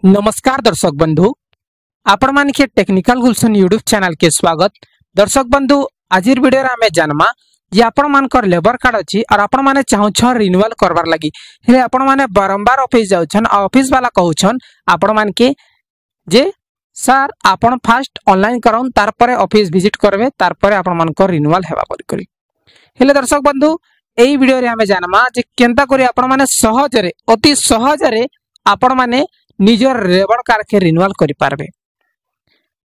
नमस्कार दर्शक बंधु आपण मान के टेक्निकल गुलशन यूट्यूब चैनल के स्वागत। दर्शक बंधु आज वीडियो रे हमें जानमा जे आपण मानकर लेबर कार्ड अछि और आपण माने चाहू छ रिन्यूअल करबार लागि हेले आपण माने बारंबार ऑफिस जाउछन ऑफिस वाला कहउछन आपण मान के जे सर आपण फास्ट ऑनलाइन करन तार परे ऑफिस विजिट करबे तार परे आपण मानकर रिन्यूअल हेबा परि करी हेले दर्शक बंधु एई वीडियो रे हमें जानमा जे केनता करी आपण माने सहज रे अति सहज रे आपण माने निजर लेबर कार्ड के रिन्यूअल करि पारबे।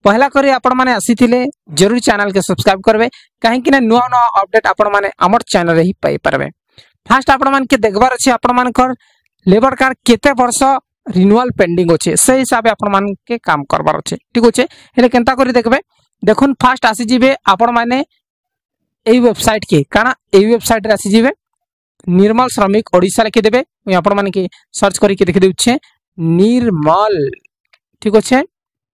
पहला करी आपण माने आसीथिले जरूर चैनल के सब्सक्राइब करबे काहे कि नुआ नुआ अपडेट आपण माने हमर चैनल रे ही पाई पारबे। फास्ट आपण मान के देखबार अछि आपण मानकर लेबर कार्ड केते वर्ष रिन्यूअल पेंडिंग अछि से हिसाब आपण मान के काम करबार अछि ठीक अछि। हेले केनता करी देखबे देखुन फास्ट आसी जिवे आपण माने एई वेबसाइट के काना एई वेबसाइट रे आसी जिवे निर्मल श्रमिक ओडिसा लिखि देबे मैं आपण मान के सर्च करी के देखि देउछे निर्मल ठीक अच्छे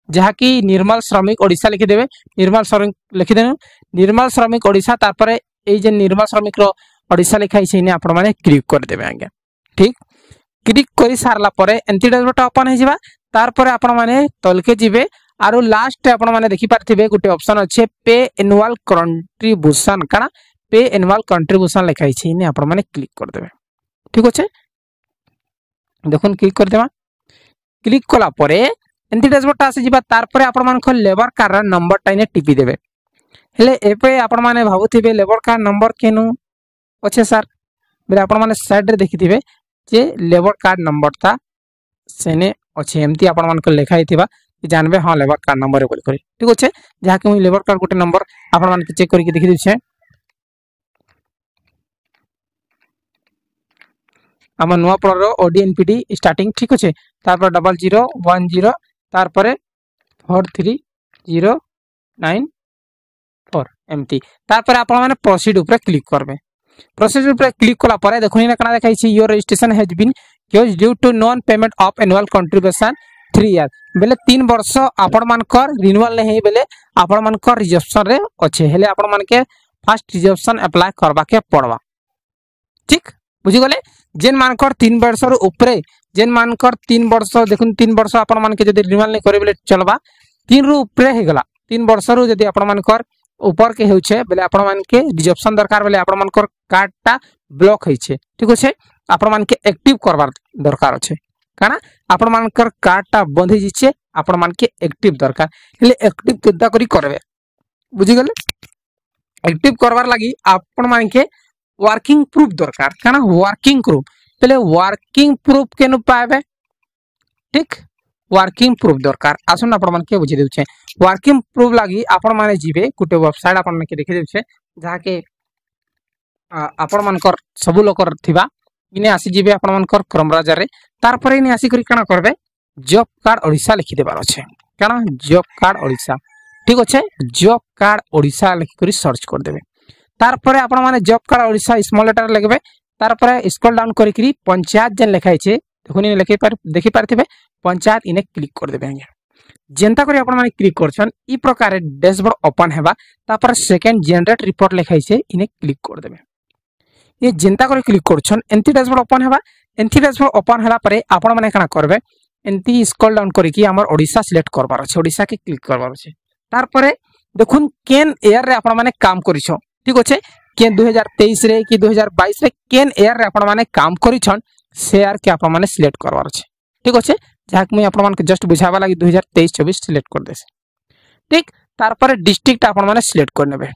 जहाँ की निर्मल श्रमिक ओडिशा लिखिदेवे निर्मल श्रमिक लिखिदेवे निर्मल श्रमिक ओडिशा तापर ये निर्मल श्रमिक रो ओडिशा लिखाई से आपण माने क्लिक कर देबे आगे ठीक क्लिक करि सारला परे एंटी डैशबोर्ड ओपन हे जिबा तार परे आपण माने तलके जिबे आरो लास्ट आपण माने देखि पारथिबे गुटे ऑप्शन अच्छे पे एनुअल कंट्रीब्यूशन काना पे एनुअल कंट्रीब्यूशन लिखाई से आपण माने क्लिक कर देबे ठीक अच्छे देखुन क्लिक कर देबा क्लिक कला परे एंटी डैशबोर्ड आसी जिबा तार परे आपण मान को लेबर कार्ड नंबर टाइने टिपी देबे हेले एपे आपण माने भाबुथिबे लेबर कार्ड नंबर केनु अच्छे सर बेले आपण माने साइड रे देखिथिबे जे लेबर कार्ड नंबर ता सेने अच्छे एमती आपण मान को लेखा हिथिबा कि जानबे हां लेबर कार्ड नंबर बोल करी ठीक अच्छे जहा कि लेबर कार्ड गोटे नंबर आपण मान के चेक करी के देखि दिछे आम नुआ प्लर ओडीएनपीडी स्टार्टिंग ठीक अच्छे तारपर 0010 तारपर 43094 एमती तारपर आपण माने प्रोसीड ऊपर क्लिक करबे प्रोसीड ऊपर क्लिक कला परे देखुनी ना कना देखाई छी your registration has been close due to non payment of annual contribution 3 year बेले 3 वर्ष आपण मानकर रिन्यूअल नहीं बेले आपण मानकर रिजर्वेशन रे अच्छे हेले आपण मान के फर्स्ट रिजर्वेशन अप्लाई करबा के पड़वा ठीक बुझी गले जेन मानकर 3 वर्ष रो ऊपरे जेन मानकर 3 वर्ष देखुन 3 वर्ष आपण मान के जदी रिन्यूअल नहीं करे बेले चलबा 3 रो ऊपरे हे गला 3 वर्ष रो जदी आपण मानकर ऊपर के होछे बेले आपण मान के रिजर्वेशन दरकार बेले आपण मानकर कार्ड ता ब्लॉक होइछे ठीक अछि आपण मान के एक्टिव करबार दरकार अछि काना आपण मानकर कार्ड ता बंद हो जिछे आपण मान के एक्टिव दरकार हेले एक्टिव केदा करी करबे बुझी गले एक्टिव करबार लागि आपण मान के वर्किंग प्रूफ दरकार काना वर्किंग प्रूफ पहले वर्किंग प्रूफ केनु पाबे ठीक वर्किंग प्रूफ दरकार आसन आपण मान के बुझी देउछे वर्किंग प्रूफ लागि आपण माने जिवे गुटे वेबसाइट आपण मान के देखि देउछे जहा के आपण मानकर सब लोकर थिबा इने आसी जिवे आपण मानकर क्रमराज रे तार परे इने आसी करी काना करबे जॉब कार्ड ओडिसा लिखि देबार अछि काना जॉब कार्ड ओडिसा ठीक अछि जॉब कार्ड ओडिसा लिखि करी सर्च कर देबे तार परे आपण माने job card Odisha small letter लिखबे तार परे स्क्रॉल डाउन करी करी पंचायत जन लिखाई छे देखुनी लिखि पार देखि पारथिबे पंचायत इने क्लिक कर देबे जेंता करी आपण माने क्लिक करछन ई प्रकार डैशबोर्ड ओपन हेबा तापर सेकंड जनरेट रिपोर्ट लिखाई छे इने क्लिक कर देबे ये जेंता करी क्लिक करछन एंटी डैशबोर्ड ओपन हेबा एंटी डैशबोर्ड ओपन हला परे आपण माने काना करबे एंटी स्क्रॉल डाउन करी कि हमर ओडिसा सिलेक्ट करबार छै ओडिसा के क्लिक करबार छै तार परे देखुन केन एयर रे आपण माने काम करिछो ठीक अच्छे केन 2023 रे कि 2022 रे केन एयर रे आपण माने काम करिछन शेयर के आपण माने सिलेक्ट करबार छै ठीक अच्छे जहा कि मैं आपण मान के जस्ट बुझाबा लागि 2023-24 सिलेक्ट कर देसे ठीक तार पर डिस्ट्रिक्ट आपण माने सिलेक्ट कर नेबे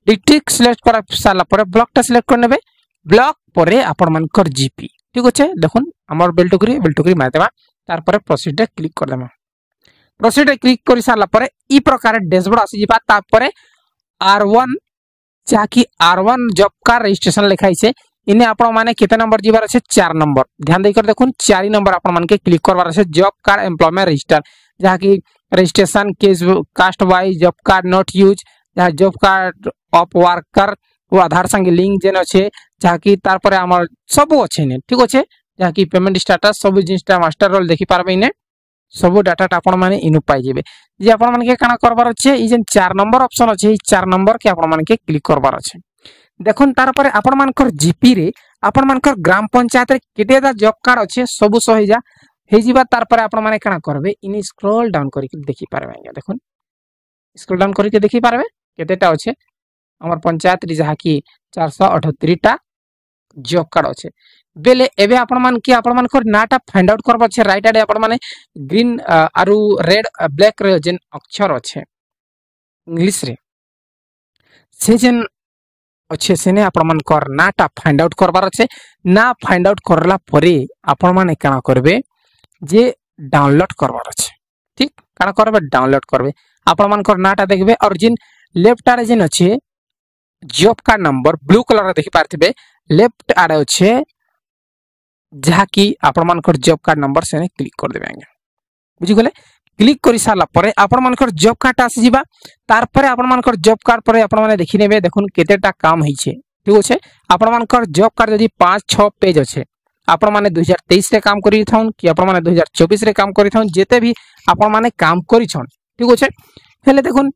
डिस्ट्रिक्ट सिलेक्ट कर साला पर ब्लॉक ता सिलेक्ट कर नेबे ब्लॉक परे आपण मान कर जीपी ठीक अच्छे देखुन हमर बेलटुकरी मार देबा तार पर प्रोसीड रे क्लिक कर देबा प्रोसीड रे क्लिक कर साला पर ई प्रकार डैशबोर्ड आसी जिबा तार पर R1 जाकी R1 जॉब कार्ड रजिस्ट्रेशन लिखाई छे इने आपण माने केते नंबर जीवार আছে 4 नंबर ध्यान देकर देखुन 4 नंबर आपण मान के क्लिक करबार আছে जॉब कार्ड एम्प्लॉयमेंट रजिस्टर जहा की registration case caste wise job card not use जहा जॉब कार्ड ऑफ वर्कर वो आधार संगे लिंक जेन আছে जहा की तार पर हमर सब আছে ने ठीक আছে जहा की पेमेंट स्टेटस सब जिनिसटा मास्टर रोल देखि पारबे इने सब डाटा आपण माने इनु पाई जेबे जे आपण मान के काना करबार আছে ई जेन 4 नंबर ऑप्शन আছে ई 4 नंबर के आपण मान के क्लिक करबार আছে देखुन तार पर आपण मानकर जीपी रे आपण मानकर ग्राम पंचायत रे केतेदा जॉब कार्ड अछि सब सही जा हे जिबा तार पर आपण माने काना करबे इन स्क्रॉल डाउन करके देखि पारबे आज्ञा देखुन स्क्रॉल डाउन करके देखि पारबे केतेटा अछि हमर पंचायत रि जहा कि 478 टा जॉब कार्ड अच्छे बेले एबे आपण मान कि आपण मान नाटा फाइंड आउट करबा छे राइट आडे आपण माने ग्रीन आरु रेड ब्लैक रे जेन अक्षर अच्छे इंग्लिश रे से जेन अच्छे सेने आपण मान नाटा फाइंड आउट करबार अच्छे ना फाइंड आउट करला परे आपण माने काना करबे जे डाउनलोड करबार अच्छे ठीक काना करबे डाउनलोड करबे आपण मान नाटा देखबे और जिन लेफ्ट आडे जेन अच्छे job card number blue colour देखि पारथिबे लेफ्ट आडे अच्छे जहा कि आपण मानकर जॉब कार्ड नंबर से क्लिक कर देबे आज्ञा बुझी गले क्लिक करि सारला परे आपण मानकर जॉब कार्ड आसी जिबा तार परे आपण मानकर जॉब कार्ड परे आपण माने देखि नेबे देखुन केतेटा काम हिचे ठीक अछि आपण मानकर जॉब कार्ड यदि 5-6 पेज अछि आपण माने 2023 रे काम करि थाउन कि आपण माने 2024 रे काम करि थाउन जेते भी आपण माने काम करि छन ठीक अछि हेले देखुन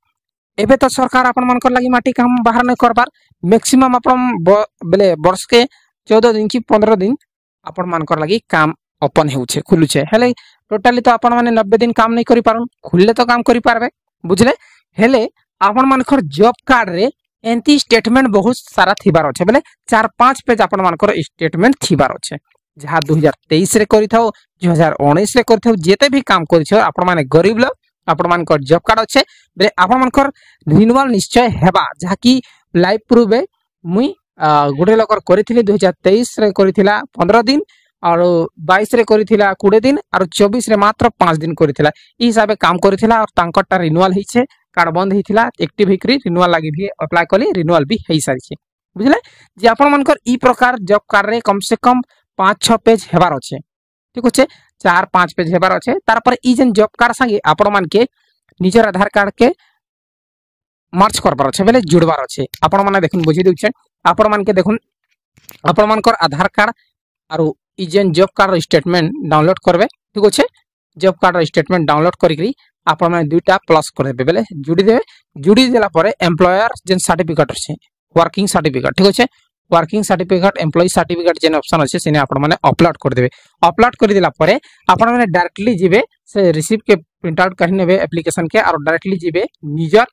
एबे तो सरकार आपण मानकर लागि माटी काम बाहर न करबार मैक्सिमम आपण बेले वर्ष के 14 दिन की 15 दिन आपण मानकर लागि काम ओपन हेउछे खुलुछे हेले टोटली तो आपण माने 90 दिन काम नहीं करि पारन खुलले तो काम करि पारबे बुझले हेले आपण मानकर जॉब कार्ड रे एंती स्टेटमेंट बहुत सारा थिबार अछि बेले 4-5 पेज आपण मानकर स्टेटमेंट थिबार अछि जहा 2023 रे करि थाओ 2019 रे करि थाओ जेते भी काम करि छ आपण माने गरीब लोग आपण मानकर जॉब कार्ड अच्छे बेले आपण मानकर रिन्यूअल निश्चय हेबा जहा कि लाइव प्रूफ है मुई गुडे लोकर करिथिले 2023 रे करिथिला 15 दिन और 22 रे करिथिला 20 दिन और 24 रे मात्र 5 दिन करिथिला ई हिसाबे काम करिथिला और तांकटा रिन्यूअल हिचे कार्ड बंद हिथिला एक्टिव हिकरी रिन्यूअल लागि भी अप्लाई कली रिन्यूअल भी हेई सारी छे बुझले जे आपण मानकर ई प्रकार जॉब कार्ड रे कम से कम 5-6 पेज हेबार अच्छे ठीक अच्छे 4-5 पेज हेबार अच्छे तार पर ई जेन जॉब कार्ड संगे आपण मान के निजर आधार कार्ड के मार्च करबार अच्छे बेले जुड़बार अच्छे आपण माने देखुन बुझी देउछे आपण मान के देखुन आपण मानकर आधार कार्ड आरो ई जेन जॉब कार्ड स्टेटमेंट डाउनलोड करबे ठीक अच्छे जॉब कार्ड स्टेटमेंट डाउनलोड करिकरी आपण माने दुईटा प्लस कर देबे बेले जुड़ी देला परे एम्प्लॉयर जेन सर्टिफिकेट अछि वर्किंग सर्टिफिकेट ठीक अच्छे वर्किंग सर्टिफिकेट एम्प्लॉय सर्टिफिकेट जेन ऑप्शन अछि सेने आपण माने अपलोड कर देबे अपलोड कर दिला परे आपण माने डायरेक्टली जिबे से रिसीव के प्रिंट आउट कर नेबे एप्लीकेशन के और डायरेक्टली जिबे निजर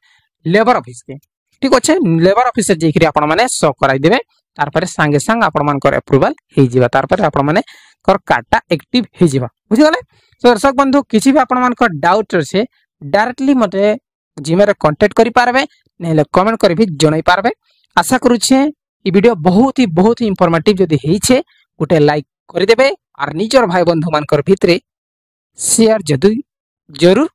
लेबर ऑफिस के ठीक अच्छे लेबर ऑफिस जेकरी आपण माने शो कराई देबे तार परे संगे संग आपण मानकर अप्रूवल हे जिबा तार परे आपण माने कर कार्डटा एक्टिव हे जिबा बुझि गले तो दर्शक बंधु किछि भी आपण मानकर डाउट से डायरेक्टली मते जिमेरे कांटेक्ट करि पारबे नेले कमेंट करि भी जणाई पारबे आशा करू छे ई वीडियो बहुत ही इंफॉर्मेटिव जदि हेई छे गोटे लाइक करि देबे और निजर भाई बंधु मानकर भितरे शेयर जदि जरूर